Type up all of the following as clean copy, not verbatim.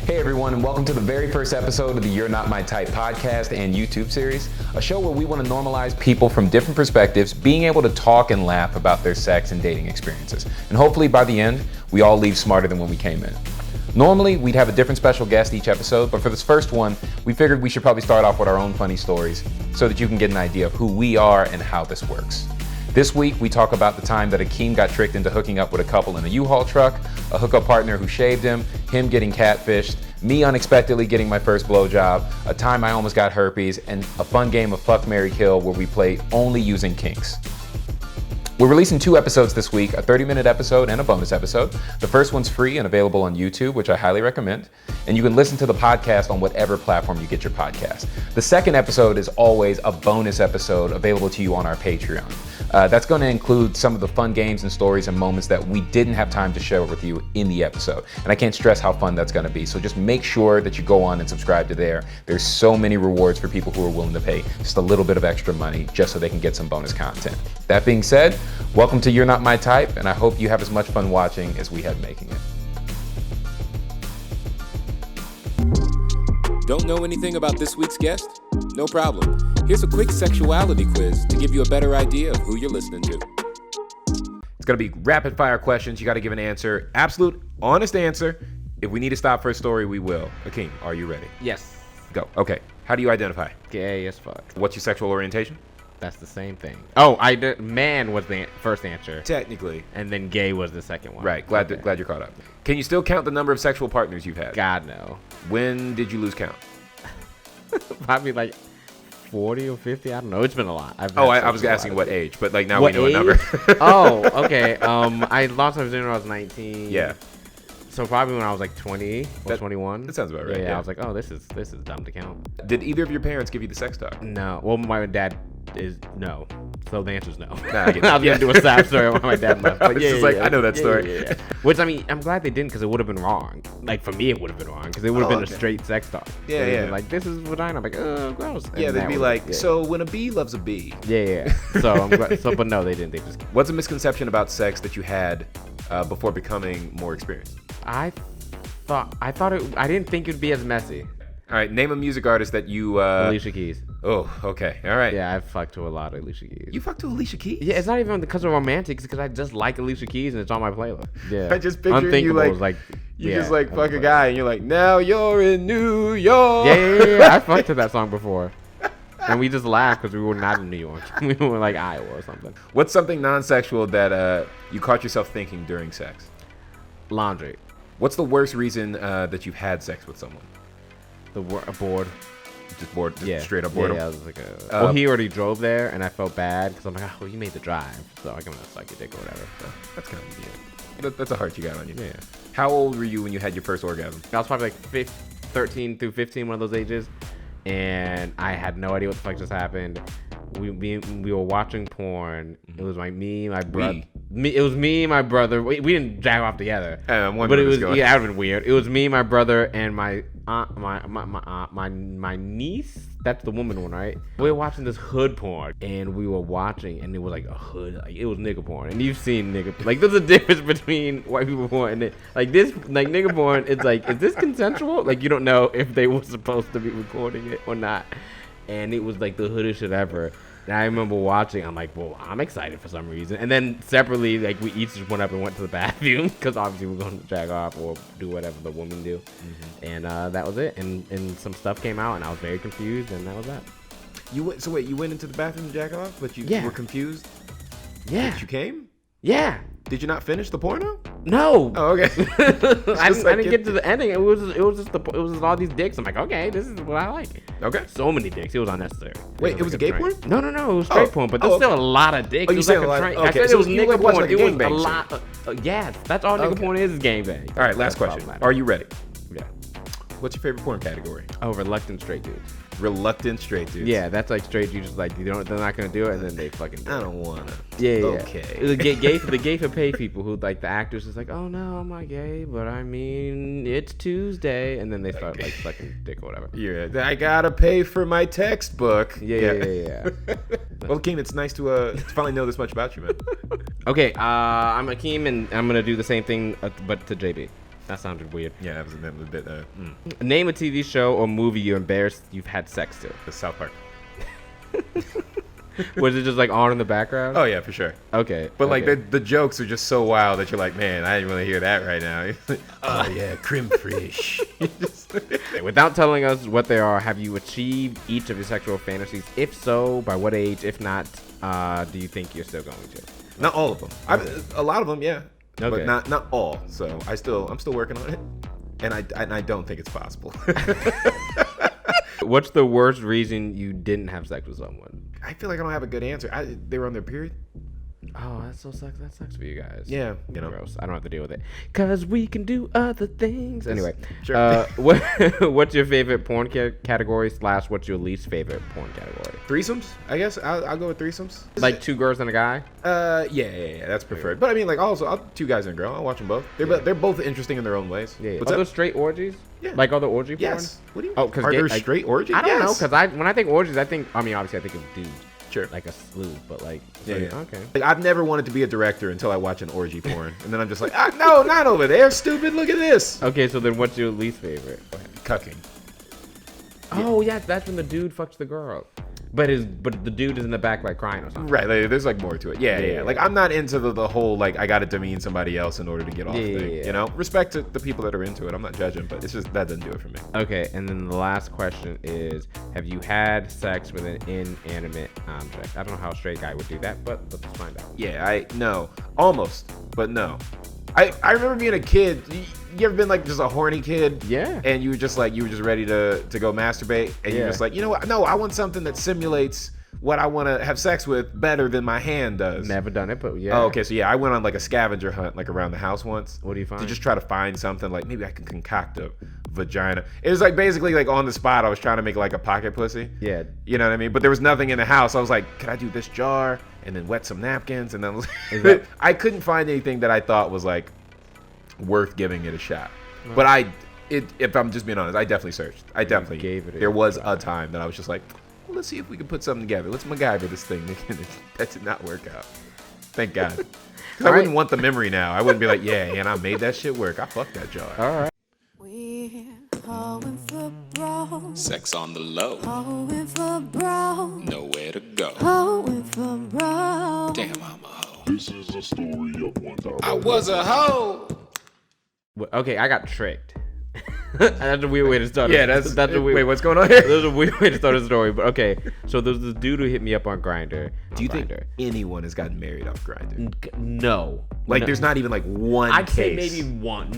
Hey everyone, and welcome to the very first episode of the You're Not My Type podcast and YouTube series, a show where we want to normalize people from different perspectives being able to talk and laugh about their sex and dating experiences. And hopefully by the end, we all leave smarter than when we came in. Normally, we'd have a different special guest each episode, but for this first one, we figured we should probably start off with our own funny stories so that you can get an idea of who we are and how this works. This week, we talk about the time that Akeem got tricked into hooking up with a couple in a U-Haul truck, a hookup partner who shaved him getting catfished, me unexpectedly getting my first blowjob, a time I almost got herpes, and a fun game of Fuck, Marry, Kill where we play only using kinks. We're releasing 2 episodes this week, a 30-minute episode and a bonus episode. The first one's free and available on YouTube, which I highly recommend. And you can listen to the podcast on whatever platform you get your podcast. The second episode is always a bonus episode available to you on our Patreon. That's going to include some of the fun games and stories and moments that we didn't have time to share with you in the episode. And I can't stress how fun that's going to be. So just make sure that you go on and subscribe to there. There's so many rewards for people who are willing to pay just a little bit of extra money just so they can get some bonus content. That being said, welcome to You're Not My Type, and I hope you have as much fun watching as we had making it. Don't know anything about this week's guest? No problem. Here's a quick sexuality quiz to give you a better idea of who you're listening to. It's going to be rapid fire questions. You got to give an answer. Absolute, honest answer. If we need to stop for a story, we will. Akeem, are you ready? Yes. Go. Okay. How do you identify? Gay as fuck. What's your sexual orientation? That's the same thing. Oh, man was the first answer. Technically. And then gay was the second one. Right. Glad you're caught up. Can you still count the number of sexual partners you've had? God, no. When did you lose count? Probably like 40 or 50. I don't know. It's been a lot. I was asking what age, but like now we know a number. Oh, okay. I lost my virginity when I was 19. Yeah. So probably when I was like 20 or 21. That sounds about right. Yeah, I was like, oh, this is dumb to count. Did either of your parents give you the sex talk? No. Well, my dad is no. So the answer is no. Nah, I was gonna do a sad story when my dad left. But I know that story. Yeah. Which, I mean, I'm glad they didn't because it would have been wrong. Like for me, it would have been wrong because it would have been a straight sex talk. Yeah, so yeah. Like, this is vagina. I'm like, oh, gross. Yeah, they'd be like, so when a bee loves a bee. Yeah. So I'm glad. But no, they didn't. They just. What's a misconception about sex that you had before becoming more experienced? I didn't think it'd be as messy. All right, name a music artist that you... Alicia Keys. Oh, okay. All right. Yeah, I've fucked to a lot of Alicia Keys. You fucked to Alicia Keys? Yeah, it's not even because of romantic. It's because I just like Alicia Keys and it's on my playlist. Yeah. I just picture you just fuck a guy and you're like, now you're in New York. Yeah. I fucked to that song before. And we just laughed because we were not in New York. We were like Iowa or something. What's something non-sexual that you caught yourself thinking during sex? Laundry. What's the worst reason that you've had sex with someone? Bored. Just bored? Just straight up boredom? Yeah, I was like, well, he already drove there, and I felt bad, because I'm like, oh, you made the drive, so I'm going to suck your dick or whatever. So. That's kind of, yeah. That's a heart you got on you. Yeah. How old were you when you had your first orgasm? I was probably like 13 through 15, one of those ages, and I had no idea what the fuck just happened. We were watching porn. It was me, my brother. It was me, my brother. We didn't jack off together. But it was that would have been weird. It was me, my brother, and my aunt, my niece. That's the woman one, right? We were watching this hood porn, and we were watching, and it was like a hood. Like, it was nigga porn, and you've seen nigga. Like, there's a difference between white people porn and it. Like this, like nigga porn. It's like, is this consensual? Like, you don't know if they were supposed to be recording it or not. And it was like the hoodest shit ever. And I remember watching. I'm like, well, I'm excited for some reason. And then separately, like we each just went up and went to the bathroom because obviously we're going to jack off or do whatever the women do. And that was it. And some stuff came out, and I was very confused, and that was that. You went into the bathroom to jack off, but you were confused. Yeah. But you came? Yeah. Did you not finish the porno? No. Oh, okay. I didn't get to the ending. It was just all these dicks. I'm like, okay, this is what I like. Okay. So many dicks. It was unnecessary. Wait, it was a gay porn? No. It was straight porn, but there's still a lot of dicks. Oh, you said a lot. I said it was nigga porn. It was a lot. Yeah, that's all nigga porn is gangbang. All right, last question. Are you ready? Yeah. What's your favorite porn category? Oh, reluctant straight dudes. Reluctant straight dudes. Yeah, that's like straight dudes. Just like they're not gonna do it, and then they fucking do it. I don't wanna. Yeah. Okay. The gay for pay people who like the actors is like, oh no, I'm not gay, but I mean it's Tuesday, and then they start like sucking dick or whatever. Yeah, I gotta pay for my textbook. Yeah. Well, Akeem, it's nice to finally know this much about you, man. Okay, I'm Akeem, and I'm gonna do the same thing, but to JB. That sounded weird. Yeah, that was a bit. Name a TV show or movie you're embarrassed you've had sex to. The South Park. Was it just like on in the background? Oh yeah, for sure. Okay. But like okay. the jokes are just so wild that you're like, man, I didn't want to hear that right now. Oh yeah, crim fish. Without telling us what they are, have you achieved each of your sexual fantasies? If so, by what age? If not, do you think you're still going to? Not all of them. A lot of them, yeah. Okay. But not all. So I'm still working on it, and I don't think it's possible. What's the worst reason you didn't have sex with someone? I feel like I don't have a good answer. They were on their period. Oh, that so sucks. That sucks for you guys. Yeah, you know. Gross. I don't have to deal with it. Cause we can do other things. Anyway, Sure. What's your favorite porn category / what's your least favorite porn category? Threesomes, I guess. I'll go with threesomes. Like 2 girls and a guy? Yeah, that's preferred. But I mean, like also 2 guys and a girl. I'll watch them both. They're both interesting in their own ways. Yeah. What's Are up? those straight orgies? Yeah. Like other orgy porn? Yes. What do you? Oh, cause are there like, straight orgies? I don't know, Yes. cause when I think orgies, obviously I think of dudes. Sure. Like a slew, but like Yeah. okay. Like, I've never wanted to be a director until I watch an orgy porn, and then I'm just like, no, not over there, stupid. Look at this. Okay, so then what's your least favorite? Cucking. Oh yeah, that's when the dude fucks the girl. But the dude is in the back like crying or something. Right, like, there's like more to it. Yeah. Yeah. Like I'm not into the whole like I gotta demean somebody else in order to get off thing. Yeah. You know, respect to the people that are into it. I'm not judging, but it's just that doesn't do it for me. Okay, and then the last question is, have you had sex with an inanimate object? I don't know how a straight guy would do that, but let's find out. Yeah, no, almost, but no. I remember being a kid. You ever been like just a horny kid? Yeah. And you were just ready to go masturbate, and you're just like, you know what? No, I want something that simulates what I want to have sex with better than my hand does. Never done it, but yeah. Oh, okay. So yeah, I went on like a scavenger hunt like around the house once. What do you find? To just try to find something like maybe I can concoct a vagina. It was like basically like on the spot. I was trying to make like a pocket pussy. Yeah. You know what I mean? But there was nothing in the house. I was like, could I do this jar and then wet some napkins and then I couldn't find anything that I thought was like worth giving it a shot. But if I'm just being honest, I definitely searched. I definitely gave it there was a time that I was just like, well, let's see if we can put something together. Let's MacGyver this thing. That did not work out. Thank God. 'Cause I wouldn't want the memory now. I wouldn't be like, yeah, and I made that shit work. I fucked that jar. All right. We're going for broke, Sex on the low, going for broke, nowhere to go. going for broke. Damn, I'm a hoe. This is a story of one time. I was a hoe. Okay, I got tricked. That's a weird way to start. Yeah, that's a weird. Wait, what's going on here? That's a weird way to start a story, but okay. So there's this dude who hit me up on Grindr. Do you think anyone has gotten married off Grindr? No. Like, No. there's not even like one I'd say case. maybe one.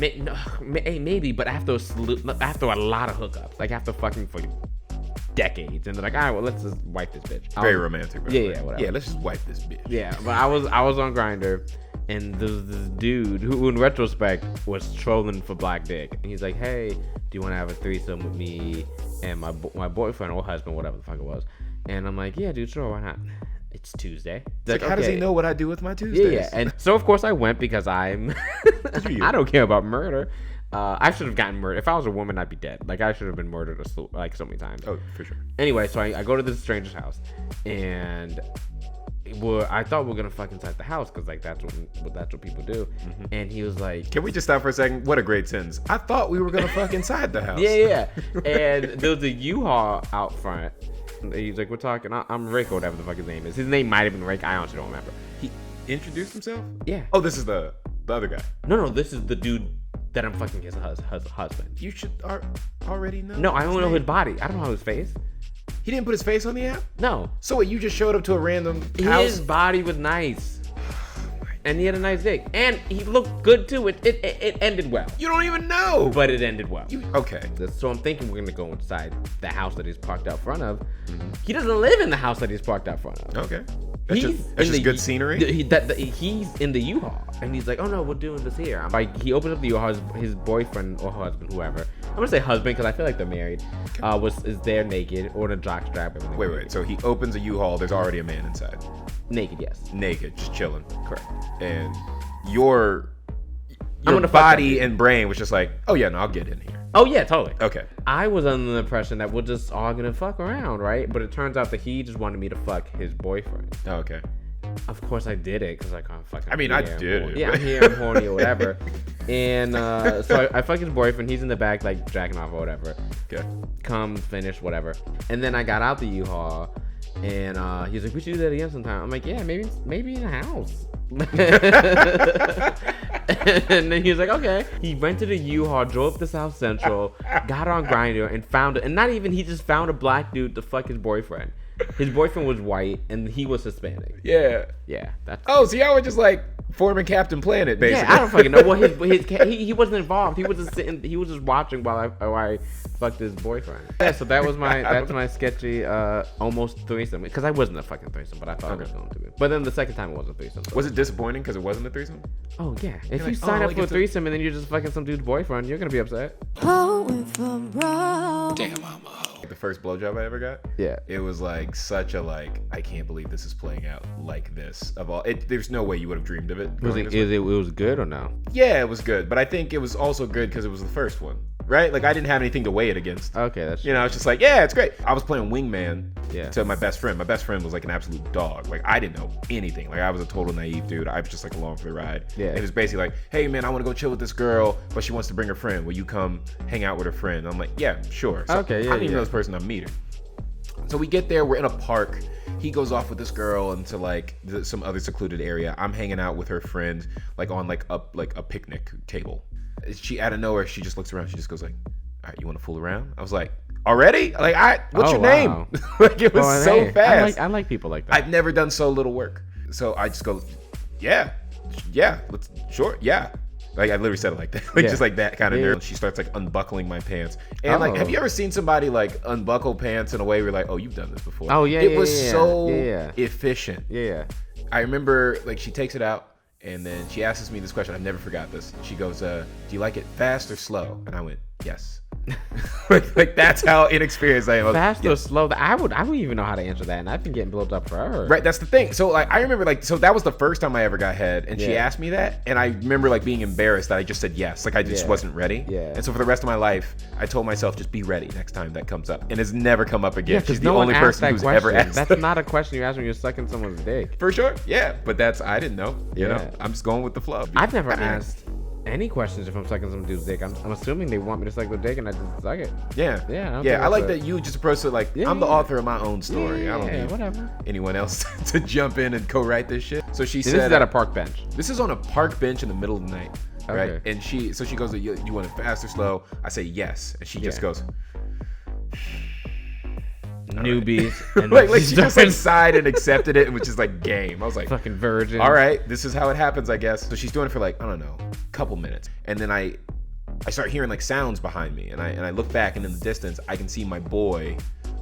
Maybe, but after after a lot of hookups, like after fucking for decades, and they're like, all right, well, let's just wipe this bitch. Very romantic. By the way. whatever. Yeah, let's just wipe this bitch. Yeah, but I was on Grindr, and there's this dude who, in retrospect, was trolling for black dick. And he's like, hey, do you want to have a threesome with me and my boyfriend or husband, whatever the fuck it was? And I'm like, yeah, dude, sure, why not? It's Tuesday. Like, how does he know what I do with my Yeah, Tuesdays? yeah. And so, of course, I went because I'm... I don't care about murder. I should have gotten murdered. If I was a woman, I'd be dead. Like, I should have been murdered like so many times. Oh, for sure. Anyway, so I go to this stranger's house, and I thought we were gonna fuck inside the house because like that's what people do. Mm-hmm. And he was like, Can we just stop for a second? What a great sentence. I thought we were gonna fuck inside the house. yeah. And there was a U-Haul out front. And he's like, we're talking. I'm Rick or whatever the fuck his name is. His name might have been Rick. I honestly don't remember. He introduced himself? Yeah. Oh, this is the other guy. No, this is the dude that I'm fucking his husband. You should already know. No, I his only know name. his body. I don't know his face. He didn't put his face on the app? No. So what, you just showed up to a random house? His body was nice. And he had a nice dick. And he looked good too. It ended well. You don't even know. But it ended well. Okay. So I'm thinking we're gonna go inside the house that he's parked out front of. He doesn't live in the house that he's parked out front of. Okay. That's just good scenery? He's in the U-Haul, and he's like, "Oh no, we're doing this here." Like he opens up the U-Haul, his boyfriend or husband, whoever. I'm gonna say husband because I feel like they're married. Is there naked or in a jockstrap? Wait. So he opens a U-Haul. There's already a man inside. Naked, yes. Naked, just chilling. Correct. And your gonna fuck body that and brain was just like, oh yeah, no, I'll get in here. Oh yeah, totally. Okay. I was under the impression that we're just all gonna fuck around, right? But it turns out that he just wanted me to fuck his boyfriend. Oh, okay. Of course I did it because I can't fucking. I mean, I did it. Yeah, I'm here, I'm horny or whatever. And so I fuck his boyfriend. He's in the back like jacking off or whatever. Okay. Comes, finish, whatever. And then I got out the U-Haul, and he's like, "We should do that again sometime." I'm like, "Yeah, maybe in a house." And then he was like, "Okay." He rented a U-Haul, drove to South Central, got on Grindr, and found it. And not even he just found a black dude to fuck his boyfriend. His boyfriend was white and he was Hispanic. Yeah. Yeah. That's. Oh, so y'all were just like forming Captain Planet, basically. Yeah, I don't fucking know. Well, he wasn't involved. He was just sitting. He was just watching while I fucked his boyfriend. Yeah. So that was my sketchy almost threesome. Because I wasn't a fucking threesome, but I thought it was going to be. But then the second time it wasn't a threesome. Was it disappointing because it wasn't a threesome? Oh yeah. If you like, sign up like for a it's a- threesome and then you're just fucking some dude's boyfriend, you're gonna be upset. Going for broke. Damn, I'm a hoe. The first blowjob I ever got. Yeah. It was like such a like I can't believe this is playing out like this. Of all, there's no way you would have dreamed of it. Was going it, this way. it was good or no? Yeah, it was good, but I think it was also good because it was the first one, right? Like I didn't have anything to weigh it against. Okay, that's You know, it's just like, yeah, it's great. I was playing wingman Yeah. to my best friend. My best friend was like an absolute dog. Like I didn't know anything. Like I was a total naive dude. I was just like along for the ride. Yeah. And it was basically like, hey man, I want to go chill with this girl, but she wants to bring her friend. Will you come hang out with her friend? I'm like, yeah, sure. So Okay, yeah, I didn't even yeah. know this person. I meet her. So we get there. We're in a park. He goes off with this girl into like some other secluded area. I'm hanging out with her friend, like on like a picnic table. She out of nowhere, she just looks around. She just goes like, "All right, you want to fool around?" I was like, "Already? Like, what's Oh, your wow. name?" Like it was Oh, so hey, fast. I like people like that. I've never done so little work. So I just go, yeah, let's, sure, yeah. Like I literally said it like that, like Yeah. just like that kind of Yeah. nerd. She starts like unbuckling my pants, and like, have you ever seen somebody like unbuckle pants in a way where you're like, oh, you've done this before? Oh, yeah, it yeah, was yeah, so yeah. efficient. Yeah. I remember like she takes it out, and then she asks me this question. I've never forgot this. She goes, "Do you like it fast or slow?" And I went, "Yes." like that's how inexperienced I am. I was, Fast or slow? I wouldn't even know how to answer that, and I've been getting built up forever. Right, that's the thing. So like I remember like so that was the first time I ever got head, and she Yeah. asked me that, and I remember like being embarrassed that I just said yes, like I just Yeah. wasn't ready. Yeah. And so for the rest of my life, I told myself just be ready next time that comes up, and it's never come up again. Yeah, She's because the no only one asked person that who's question. ever asked. That's not a question you ask when you're sucking someone's dick. For sure, yeah. But that's I didn't know. You know, Yeah. I'm just going with the flow. I've never I mean, asked any questions if I'm sucking some dude's dick. I'm assuming they want me to suck their dick, and I just suck it. Yeah, Yeah, I don't yeah. think I like that's that you just approach it like Yeah, I'm the yeah. author of my own story. I don't Yeah, need whatever. anyone else to jump in and co-write this shit. So she And said, this is at a park bench. This is on a park bench in the middle of the night, right? Okay. And she goes, you want it fast or slow? I say yes, and she just Yeah. goes Newbies. And like she just like started sighed and accepted it and was just like game. I was like, fucking virgin. all right, this is how it happens, I guess. So she's doing it for like I don't know, a couple minutes, and then I start hearing like sounds behind me, and I look back, and in the distance I can see my boy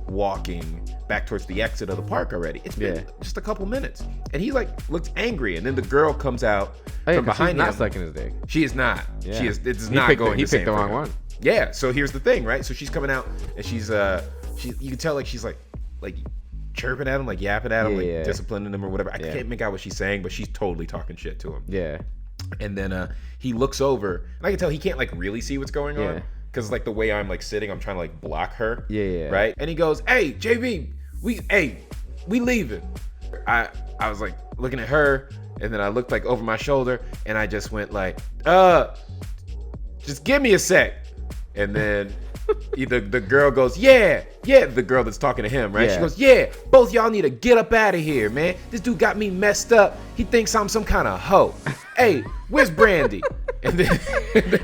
walking back towards the exit of the park already. It's been Yeah. just a couple minutes, and he like looked angry, and then the girl comes out Hey, from 'cause behind he's not him. sucking his dick. She is not. Yeah. She is. It's He not picked going. he the same picked the for wrong her. one. Yeah. So here's the thing, right? So she's coming out, and she's you can tell like she's like chirping at him, like yapping at him, Yeah, like yeah. disciplining him or whatever. I Yeah. can't make out what she's saying, but she's totally talking shit to him. Yeah. And then he looks over, and I can tell he can't like really see what's going Yeah. on because like the way I'm like sitting, I'm trying to like block her. Yeah. Right. And he goes, "Hey, JB, we leaving." I was like looking at her, and then I looked like over my shoulder, and I just went like, just give me a sec. And then the girl goes, yeah, the girl that's talking to him, right? Yeah. She goes, yeah, both y'all need to get up out of here, man. This dude got me messed up. He thinks I'm some kind of hoe. Hey, where's Brandy? And then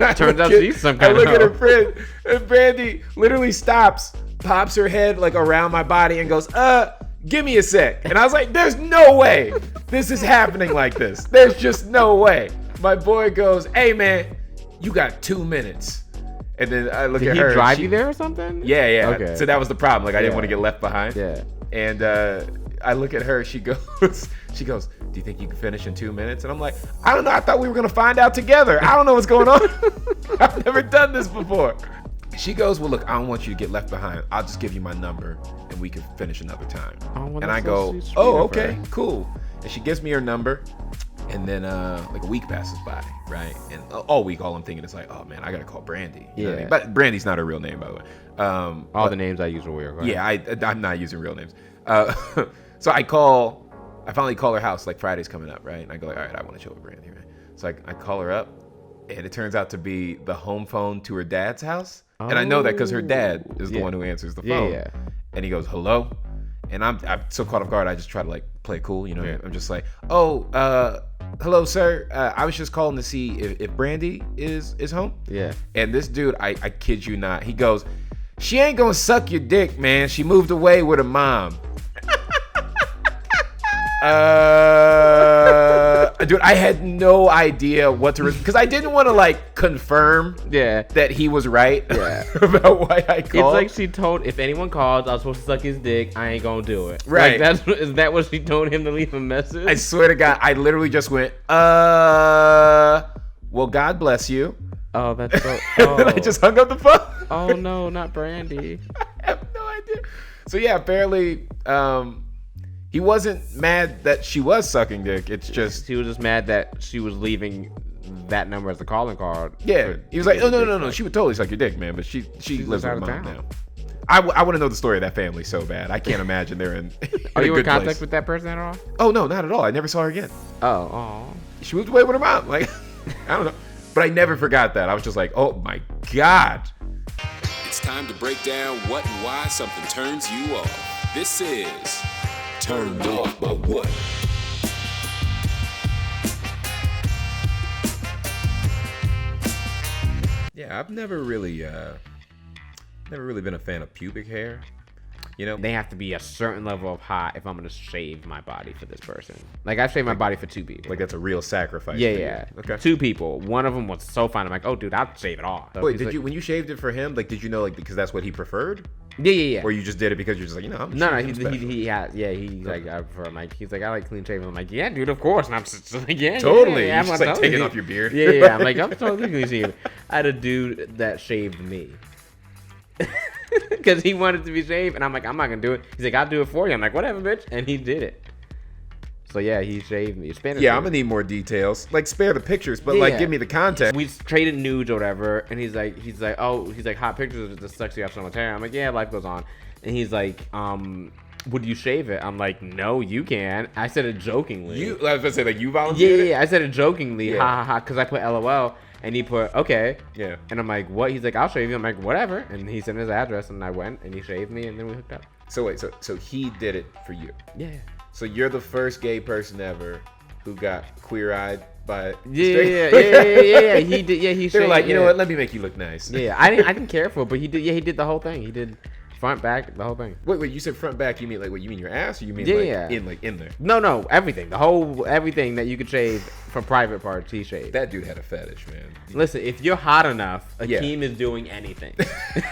I Turns look out at- she's some I kind look of at her hoe. friend, and Brandy literally stops, pops her head like around my body, and goes, give me a sec. And I was like, there's no way this is happening like this. There's just no way. My boy goes, hey man, you got 2 minutes. And then I look Did at he her. and drive she- you there or something? Yeah. Okay. So that was the problem. Like I didn't Yeah. want to get left behind. Yeah. And I look at her. She goes, do you think you can finish in 2 minutes? And I'm like, I don't know. I thought we were gonna find out together. I don't know what's going on. I've never done this before. She goes, well, look, I don't want you to get left behind. I'll just give you my number, and we can finish another time. Oh, well, and I that's go, so sweet oh, of okay, her. cool. And she gives me her number. And then like a week passes by, right? And all week, all I'm thinking is like, oh man, I gotta call Brandy. You know what I Yeah. mean? But Brandy's not her real name, by the way. All the names I use are weird. Right? Yeah, I'm not using real names. So I call I finally call her house, like Friday's coming up, right? And I go like, all right, I want to chill with Brandy, right? So I call her up, and it turns out to be the home phone to her dad's house. Oh. And I know that because her dad is the one who answers the phone. Yeah. And he goes, hello? And I'm so caught off guard, I just try to like play it cool, you know? Yeah. I'm just like, hello, sir. I was just calling to see if Brandy is home. Yeah. And this dude, I kid you not, he goes, she ain't gonna suck your dick, man. She moved away with her mom. Dude, I had no idea what to because I didn't want to like confirm that he was right about why I called. It's like she told, if anyone calls, I was supposed to suck his dick. I ain't gonna do it. Right? Like is that what she told him to leave a message? I swear to God, I literally just went, well, God bless you. Oh, that's so. Oh. I just hung up the phone. Oh no, not Brandy. I have no idea. So yeah, apparently, he wasn't mad that she was sucking dick. It's just he was just mad that she was leaving that number as a calling card. Yeah, he was like, oh no, she would totally suck your dick, man. But she lives with her mom now. I want to know the story of that family so bad. I can't imagine they're in. Are you in contact with that person at all? Oh no, not at all. I never saw her again. Oh. She moved away with her mom. Like, I don't know. But I never forgot that. I was just like, oh my God. It's time to break down what and why something turns you off. This is Turned Off by What? Yeah, I've never really been a fan of pubic hair. You know, they have to be a certain level of hot if I'm gonna shave my body for this person. Like I've shaved my body for 2 people. Like that's a real sacrifice. Yeah. Okay. 2 people. One of them was so fine. I'm like, oh, dude, I'll shave it off. So wait, when you shaved it for him? Like, did you know, like, because that's what he preferred? Yeah. Or you just did it because you're just like, I'm he's like, I prefer. I'm like, he's like, I like clean shaven. I'm like, yeah, dude, of course. And I'm just like, yeah, totally. Yeah, you're just like taking off your beard. Yeah. I'm like, I'm totally clean shaven. I had a dude that shaved me. Because he wanted to be shaved, and I'm like, I'm not gonna do it. He's like, I'll do it for you. I'm like, whatever, bitch, and he did it. So yeah, he shaved me. I'm gonna need more details. Like, spare the pictures, but like, give me the context. We traded nudes or whatever, and he's like, hot pictures just sucks you have so much hair. I'm like, yeah, life goes on. And he's like, would you shave it? I'm like, no, you can. I said it jokingly. I was gonna say, like, you volunteered? Yeah, I said it jokingly, ha ha ha, because I put LOL. And he put, okay. Yeah. And I'm like, what? He's like, I'll shave you. I'm like, whatever. And he sent his address, and I went, and he shaved me, and then we hooked up. So wait, so he did it for you? Yeah. So you're the first gay person ever who got queer-eyed by Yeah. He did. Yeah, he. They're like, you know what? Let me make you look nice. Yeah, I didn't care for it, but he did. Yeah, he did the whole thing. He did front, back, the whole thing. Wait. You said front, back. You mean like what? You mean your ass, or you mean in there? No, everything. Everything that you could shave from private parts, he shaved. That dude had a fetish, man. Listen, if you're hot enough, Akeem is doing anything.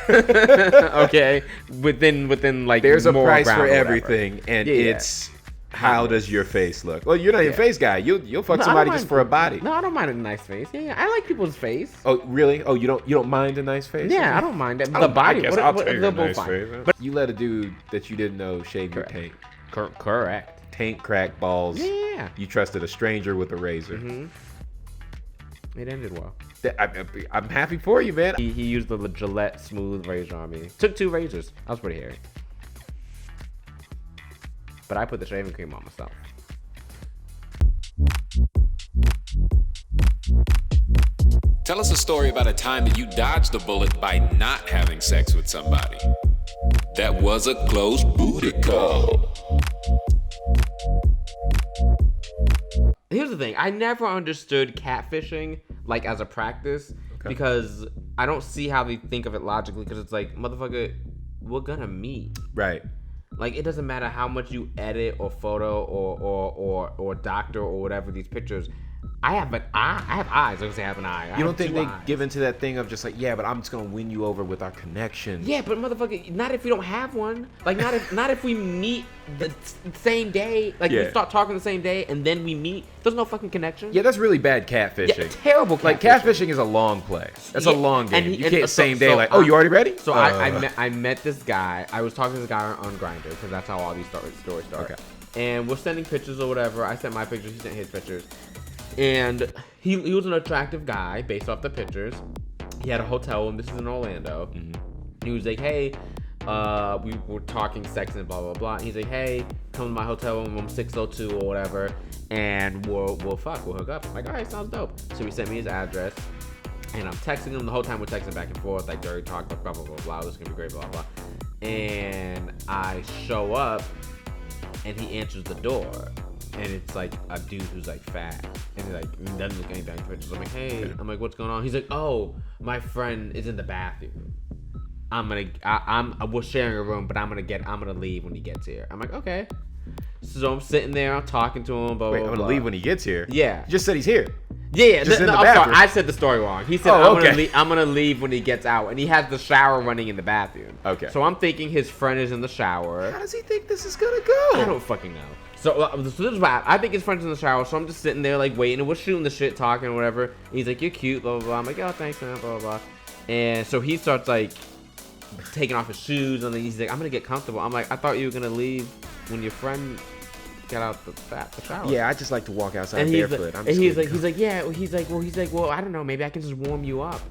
Okay, within like there's a price for everything, and it's. How does your face look? Well, you're not a face guy. You'll fuck somebody just for a body. No, I don't mind a nice face. Yeah, I like people's face. Oh, really? Oh, you don't mind a nice face? Yeah, I don't mind it. The body. I'll take a nice face. But you let a dude that you didn't know shave your taint. Correct. Taint, crack, balls. Yeah. You trusted a stranger with a razor. Mm-hmm. It ended well. I'm happy for you, man. He used the Gillette smooth razor on me. Took 2 razors. I was pretty hairy. But I put the shaving cream on myself. Tell us a story about a time that you dodged a bullet by not having sex with somebody. That was a close booty call. Here's the thing. I never understood catfishing like as a practice because I don't see how they think of it logically because it's like, motherfucker, we're gonna meet. Right. Like, it doesn't matter how much you edit or photo or doctor or whatever these pictures. I have eyes. I was gonna say I have an eye. You don't think they give into that thing of just like, yeah, but I'm just gonna win you over with our connection? Yeah, but motherfucker, not if we don't have one. Like, not if we meet the same day. Like, we start talking the same day and then we meet. There's no fucking connection. Yeah, that's really bad catfishing. Yeah, terrible catfishing. Like, catfishing is a long play. That's a long game. You can't same day like, oh, you already ready? So I met this guy. I was talking to this guy on Grindr because that's how all these stories start. Okay. And we're sending pictures or whatever. I sent my pictures. He sent his pictures. And he was an attractive guy based off the pictures. He had a hotel, and this is in Orlando. Mm-hmm. He was like, hey, We were talking sex and blah blah blah. And he's like, hey, come to my hotel room 602 or whatever, and we'll hook up. I'm like, all right, sounds dope. So he sent me his address, and I'm texting him the whole time. We're texting back and forth like dirty talk, blah blah blah blah. This is gonna be great, blah blah. And I show up, and he answers the door, and it's like a dude who's like fat, and he like doesn't look anything like pictures. I'm like, hey, I'm like, what's going on? He's like, oh, my friend is in the bathroom. We're sharing a room, but I'm gonna leave when he gets here. I'm like, okay. So I'm sitting there, I'm talking to him, blah, Wait, blah, I'm gonna blah. leave when he gets here. Yeah. You just said he's here. Yeah. Just in the I'm bathroom. sorry, I said the story wrong. He said, Oh, okay. I'm gonna leave when he gets out, and he has the shower running in the bathroom. Okay. So I'm thinking his friend is in the shower. How does he think this is gonna go? I don't fucking know. So this is why I think his friend's in the shower. So I'm just sitting there like waiting, and we're shooting the shit, talking or whatever. And he's like, "You're cute," blah blah blah. I'm like, "Oh, thanks, man," blah blah blah. And so he starts like taking off his shoes, and then he's like, "I'm gonna get comfortable." I'm like, "I thought you were gonna leave when your friend got out the shower." Yeah, I just like to walk outside And he's barefoot. like, he's like, well, I don't know, maybe I can just warm you up.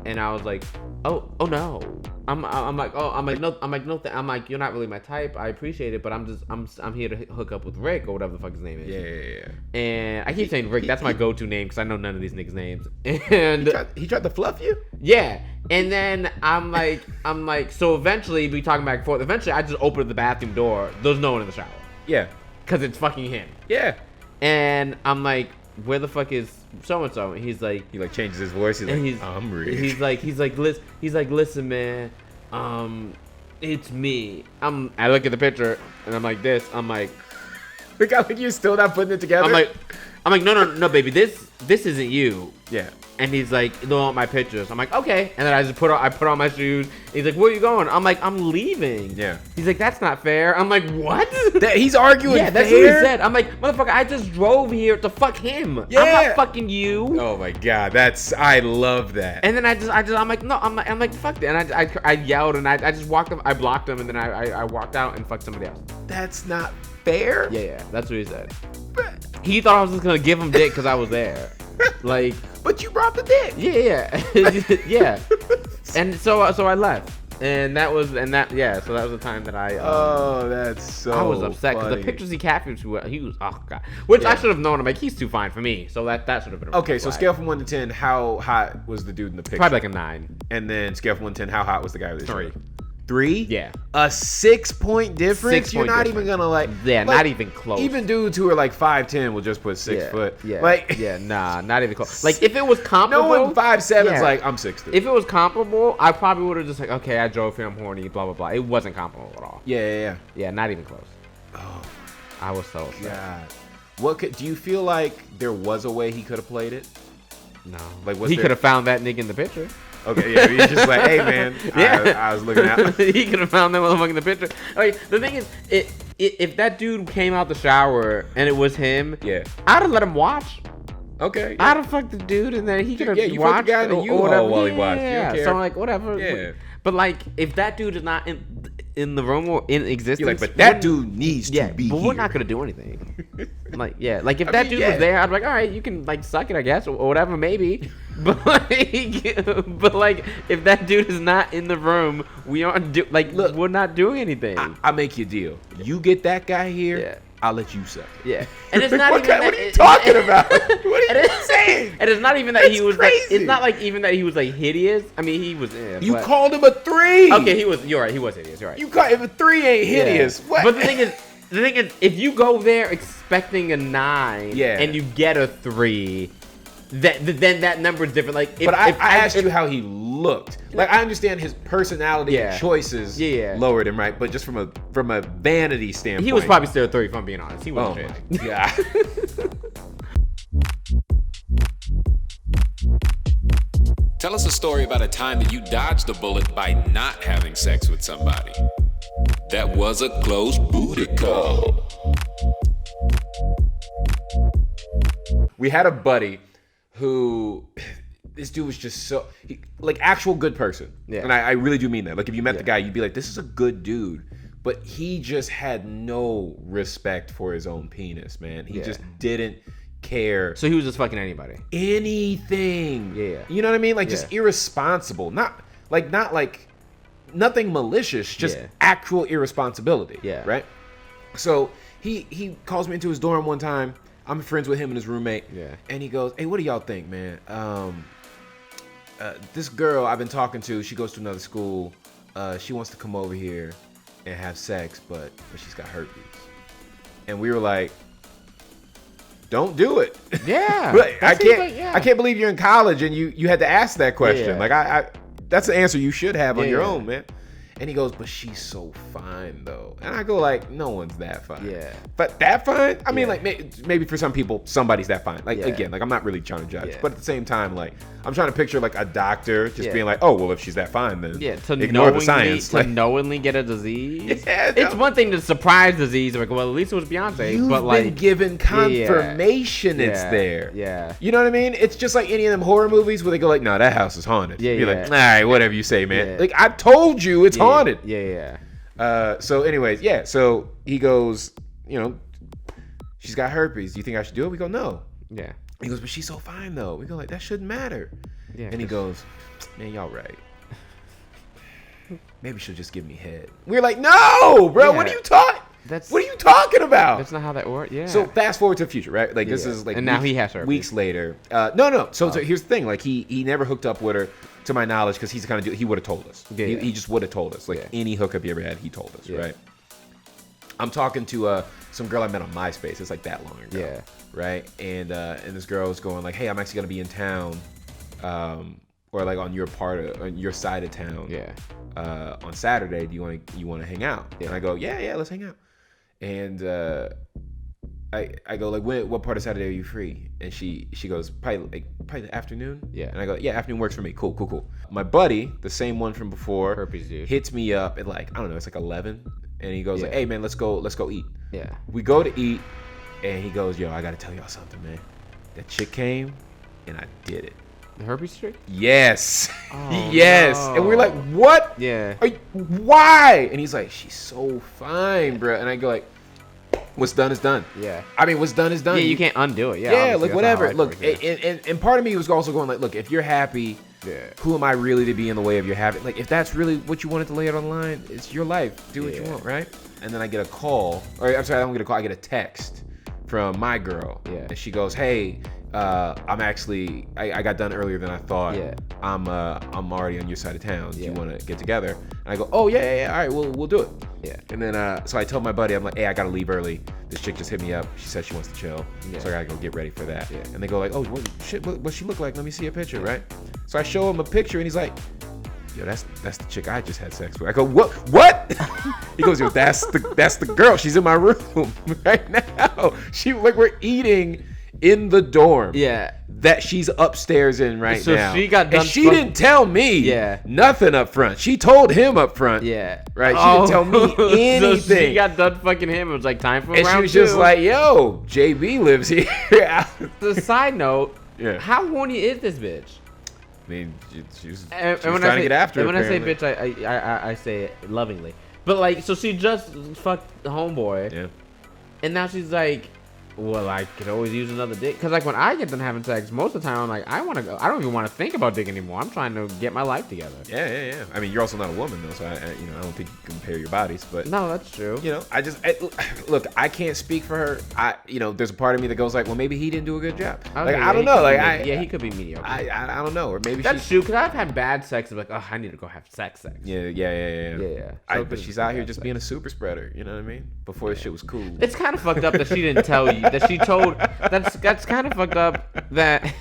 And I was like, oh no. I'm like, you're not really my type. I appreciate it, but I'm here to hook up with Rick or whatever the fuck his name is. Yeah. And I keep saying Rick. That's my go-to name because I know none of these niggas' names. And He tried to fluff you? yeah. And then I'm like, so eventually we talking back and forth. Eventually I just opened the bathroom door. There's no one in the shower. Yeah. Cause it's fucking him. Yeah. And I'm like, where the fuck is so and so? And he's like, He like changes his voice. He's and like, I'm Rick. He's like, listen, man, it's me. I look at the picture and I'm like this. I'm like, Look how like you're still not putting it together. I'm like, no, baby, this isn't you. Yeah. And he's like, they don't want my pictures. I'm like, okay. And then I put on my shoes. He's like, where are you going? I'm like, I'm leaving. Yeah. He's like, that's not fair. I'm like, what? He's arguing. Yeah, that's what he said. I'm like, motherfucker, I just drove here to fuck him. Yeah. I'm not fucking you. Oh my god, I love that. And then I'm like, no, I'm like, fuck that. And I yelled and I just walked up, I blocked him, and then I walked out and fucked somebody else. That's not fair. Yeah, that's what he said. He thought I was just gonna give him dick because I was there. Like, but you brought the dick. yeah. Yeah. And so I left. So that was the time that I. Oh, that's so. I was upset because the funny. pictures he catfished, he was, oh god. Which I Yeah. should have known. I'm like, he's too fine for me. So that should have been. Okay, so scale from 1 to 10, how hot was the dude in the picture? Probably like a 9. And then scale from 1 to 10, how hot was the guy with the 3. shirt? 3? Yeah. A 6-point difference? 6 You're point not difference. even gonna like. Yeah, like, not even close. Even dudes who are like 5'10" will just put 6 foot. Yeah. Like, yeah, nah, not even close. Like if it was comparable. no one 5'7" is yeah. like, I'm 6'3". If it was comparable, I probably would have just like, okay, I drove here, I'm horny, blah blah blah. It wasn't comparable at all. Yeah. Yeah, not even close. Oh I was so upset. God. Do you feel like there was a way he could have played it? No. Like, was he there- could have found that nigga in the picture. Okay, yeah, he's just like, hey man, Yeah. I was looking out. He could have found that motherfucker in the picture. Like the thing is, if that dude came out the shower and it was him, Yeah. I'd have let him watch. Okay. I'd have fucked the dude and then he could have Yeah, you fucked watched the guy in the or U-Haul whatever. while he watched. You don't Yeah, care. so I'm like, whatever. Yeah. But like, if that dude is not in the room or in existence, You're like, but that we're- dude needs yeah, to be but here. we're not gonna do anything. Like, yeah, like if I that mean, dude yeah. was there, I'd be like, all right, you can like suck it, I guess, or whatever, maybe. But like, if that dude is not in the room, we aren't Look, we're not doing anything. I make you a deal. You get that guy here, Yeah. I'll let you suck it. Yeah, and it's not What even kind- that. what are you talking about? What are you saying? And it's not even that he That's was like. crazy. It's not like even that he was like hideous. I mean, he was. You but- called him a 3. Okay, he was. You're right. He was hideous. You're right. You call if a 3 ain't Yeah. hideous. What? But the thing is, if you go there expecting a 9, Yeah. and you get a 3, then that number is different. Like, But I asked you how he looked. Like, I understand his personality Yeah. and choices Yeah. lowered him, right? But just from a vanity standpoint, he was probably still a 3, if I'm being honest. He Oh wasn't my shit. god. Tell us a story about a time that you dodged a bullet by not having sex with somebody. That was a close booty call. We had a buddy who, this dude was just like actual good person. Yeah. And I really do mean that. Like if you met the Yeah. guy, you'd be like, this is a good dude. But he just had no respect for his own penis, man. He Yeah. just didn't care. So he was just fucking anybody. Anything. Yeah. You know what I mean? Like just Yeah. irresponsible. Not like nothing malicious, just Yeah. actual irresponsibility. Yeah. Right. So he calls me into his dorm one time. I'm friends with him and his roommate. Yeah. And he goes, "Hey, what do y'all think, man? This girl I've been talking to, she goes to another school. She wants to come over here and have sex, but she's got herpes." And we were like, "Don't do it." Yeah. Like, I That seems can't. like- yeah. I can't believe you're in college and you had to ask that question. Yeah. Like I that's the answer you should have on your Yeah. own, man. And he goes, "But she's so fine, though." And I go, like, no one's that fine. Yeah. But that fine? I mean, Yeah. like, maybe for some people, somebody's that fine. Like, Yeah. again, like, I'm not really trying to judge. Yeah. But at the same time, like, I'm trying to picture, like, a doctor just Yeah. being like, "Oh, well, if she's that fine, then Yeah, to ignore knowingly, the science." to Like, knowingly get a disease. Yeah, It's no. one thing to surprise disease, like, well, at least it was Beyonce. you've but like, been given confirmation it's yeah, there. Yeah. You know what I mean? It's just like any of them horror movies where they go like, "No, that house is haunted." Yeah, You're yeah. like, "All right, whatever you say, man." Yeah. Like, I told you it's Yeah, haunted. Yeah. So anyways, yeah. So he goes, "She's got herpes. Do you think I should do it?" We go, "No." Yeah. He goes, "But she's so fine, though." We go, like, "That shouldn't matter." Yeah. And he goes, "Man, y'all right. Maybe she'll just give me head." We're like, "No, bro. What are Yeah. you talking? That's- What are you talking about?" That's not how that works. Yeah. So fast forward to the future, right? Like this Yeah. is like, And now he has herpes. weeks later. No. So here's the thing: like he never hooked up with her, to my knowledge, because he's the kind of dude, he would have told us. Yeah, He just would have told us. Like Yeah. any hookup he ever had, he told us, Yeah. right? I'm talking to some girl I met on MySpace. It's like that long ago, Yeah. right? And this girl was going like, "Hey, I'm actually gonna be in town, or like on your side of town, Yeah. on Saturday. Do you want to hang out?" Yeah. And I go, yeah, let's hang out. And I go like, what part of Saturday are you free? And she goes, probably the afternoon. Yeah. And I go, yeah, afternoon works for me. Cool. My buddy, the same one from before, Herpes dude. hits me up at like, I don't know, it's like 11, and he goes like, Yeah. "Hey man, let's go eat." Yeah. We go to eat, and he goes, "Yo, I gotta tell y'all something, man. That chick came, and I did it." The herpes trick? Yes. Oh, yes. no. And we're like, "What? Yeah. Why?" And he's like, "She's so fine, bro." And I go like, "What's done is done." Yeah. I mean, what's done is done. Yeah, you can't undo it. Yeah. Yeah, obviously, like that's not whatever. how life Look, works, yeah. and part of me was also going like, look, if you're happy, Yeah. who am I really to be in the way of your happy? Like, if that's really what you wanted to lay it on the line, it's your life. Do what you Yeah. want, right? And then I get a call, or I'm sorry, I don't get a call. I get a text from my girl, Yeah. and she goes, "Hey, I'm actually, I got done earlier than I thought. Yeah. I'm already on your side of town. Do you Yeah. want to get together?" And I go, "Oh yeah. All right, we'll do it." Yeah. And then so I told my buddy, I'm like, "Hey, I gotta leave early. This chick just hit me up. She said she wants to chill, Yeah. so I gotta go get ready for that." Yeah. And they go like, "Oh, what she look like? Let me see a picture, right?" So I show him a picture, and he's like, "Yo, that's the chick I just had sex with." I go, "What?" He goes, "Yo, that's the girl. She's in my room right now. We're eating in the dorm. Yeah. That she's upstairs in right So now. she got done and she didn't tell me Yeah. nothing up front. She told him up front. Yeah. Right? She didn't tell me So anything. she got done fucking him. It was like time for And round she was just two. like, "Yo, JB lives here." The side note, Yeah. how horny is this bitch? I mean, she was And trying to get after and her, when apparently. I say bitch, I say it lovingly. But like, so she just fucked the homeboy, Yeah. and now she's like, well, I could always use another dick. Because like when I get done having sex, most of the time I'm like, I want to go. I don't even want to think about dick anymore. I'm trying to get my life together. Yeah. I mean, you're also not a woman though, so I don't think you can compare your bodies. But No, that's true. look, I can't speak for her. There's a part of me that goes like, well, maybe he didn't do a good job. Okay, Like, yeah, I don't he know. could Like, be he could be mediocre. I don't know, or maybe That's she's. true, because I've had bad sex. I'm like, oh, I need to go have sex. Yeah. Yeah. So But she's out here just being a super spreader. You know what I mean? Before this shit was cool. It's kind of fucked up that she didn't tell you. That she told. That's kind of fucked up that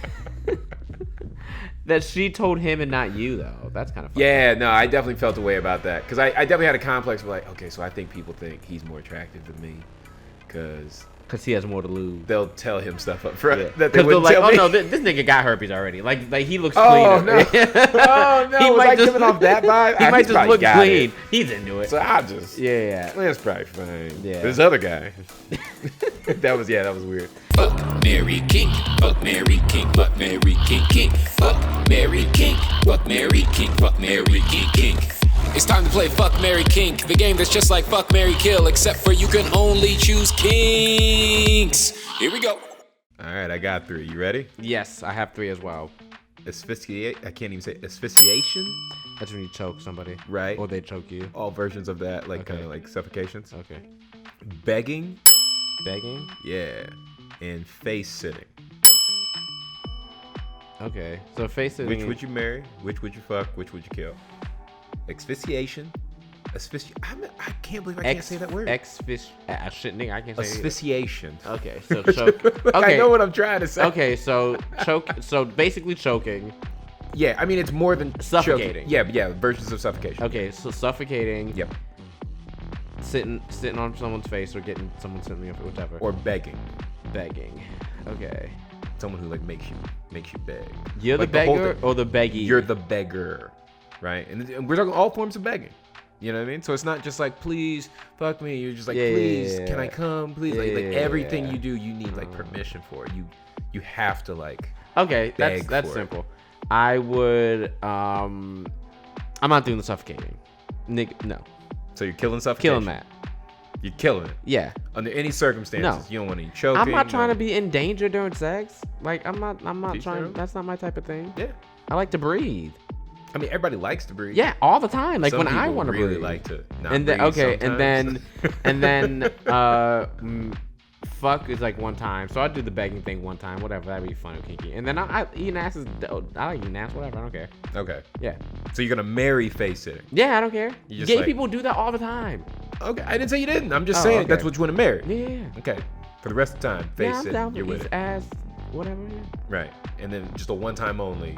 that she told him and not you though. That's kind of fucked Yeah, up. no, I definitely felt a way about that because I definitely had a complex of like, okay, so I think people think he's more attractive than me because Because he has more to lose. they'll tell him stuff up front Yeah. that they Because they're wouldn't like, tell oh me. no, this nigga got herpes already. Like he looks Oh cleaner. no! Oh no! He Was might I just- giving off that vibe? He Ah, might he's just probably look got clean. it. He's into it. So I just Yeah. that's probably fine. Yeah. This other guy. that was weird. Fuck, Mary, King. Fuck, Mary, King. Fuck, Mary, King, King. Fuck, Mary, King. Fuck, Mary, King. Fuck, Mary, King, King. It's time to play Fuck, Mary, Kink, the game that's just like Fuck, Mary, Kill, except for you can only choose kinks. Here we go. All right, I got 3. You ready? Yes, I have 3 as well. asphyxiate. I can't even say asphyxiation. That's when you choke somebody. Right. Or they choke you. All versions of that, like Okay. kind of like suffocations. Okay. Begging. Begging? Yeah. And face sitting. Okay. So face sitting. Which would you marry? Which would you fuck? Which would you kill? Asphyxiation. I can't believe I can't say that word. Shit, nigga, I can't say it. Asphyxiation. Okay, so choke. Okay. I know what I'm trying to say. Okay, so choke. So basically choking. Yeah, I mean it's more than Suffocating. choking. Yeah, versions of suffocation. Okay, so suffocating. Yep. Sitting on someone's face or getting someone sitting up, whichever. Or begging. Begging. Okay. Someone who like makes you beg. You're Like the whole beggar thing. or the beggy? You're the beggar, right? And we're talking all forms of begging. You know what I mean? So it's not just like, please fuck me. You're just like, please, can I come? Please, like everything you do, you need like permission for. You have to like. Okay, beg that's for it. simple. I would. I'm not doing the suffocating. Nick, no. So you're killing suffocation. Killing that. You're killing it. Yeah. Under any circumstances, No. you don't want any choking. I'm not trying to be in danger during sex. Like I'm not Teach their trying. own. That's not my type of thing. Yeah. I like to breathe. I mean, everybody likes to breathe. Yeah, all the time. Like Some when I people want to really breathe. like to not And then breathe okay, sometimes. and then fuck is like one time. So I do the begging thing one time. Whatever, that'd be fun and kinky. And then I eating ass is. I like eating ass. Whatever, I don't care. Okay. Yeah. So you're gonna marry face sitting. Yeah, I don't care. You just Gay like- people do that all the time. Okay. I didn't say you didn't. I'm just Oh, saying okay. that's what you want to marry. Yeah. Okay. For the rest of the time, face Yeah, I'm sitting. down You're for with eat it. ass. Whatever. Yeah. Right. And then just a one time only.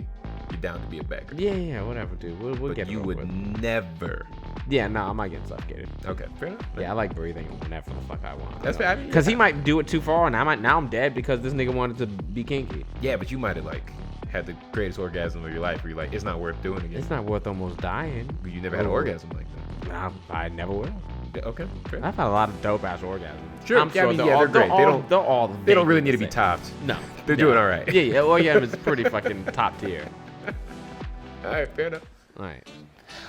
You're down to be a beggar. Yeah, whatever, dude. We'll But get it you over would with. never. Yeah, no, I'm not getting suffocated. Okay. Fair enough. Yeah, I like breathing whenever the fuck I want. That's fair. Because he might do it too far, and now I'm dead because this nigga wanted to be kinky. Yeah, but you might have like had the greatest orgasm of your life, where you're like, it's not worth doing again. It's not worth almost dying. But you never had an orgasm like that. I never will. Yeah, okay. Fair. I've had a lot of dope ass orgasms. Sure, I'm yeah, I mean, they're yeah, all, they're great. They don't really need to be vaguely the topped. same. No, They're doing all right. Yeah, orgasm is pretty fucking top tier. All right, fair enough. All right.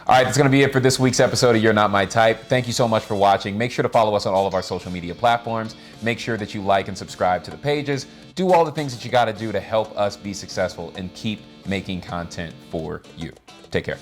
All right, that's going to be it for this week's episode of You're Not My Type. Thank you so much for watching. Make sure to follow us on all of our social media platforms. Make sure that you like and subscribe to the pages. Do all the things that you got to do to help us be successful and keep making content for you. Take care.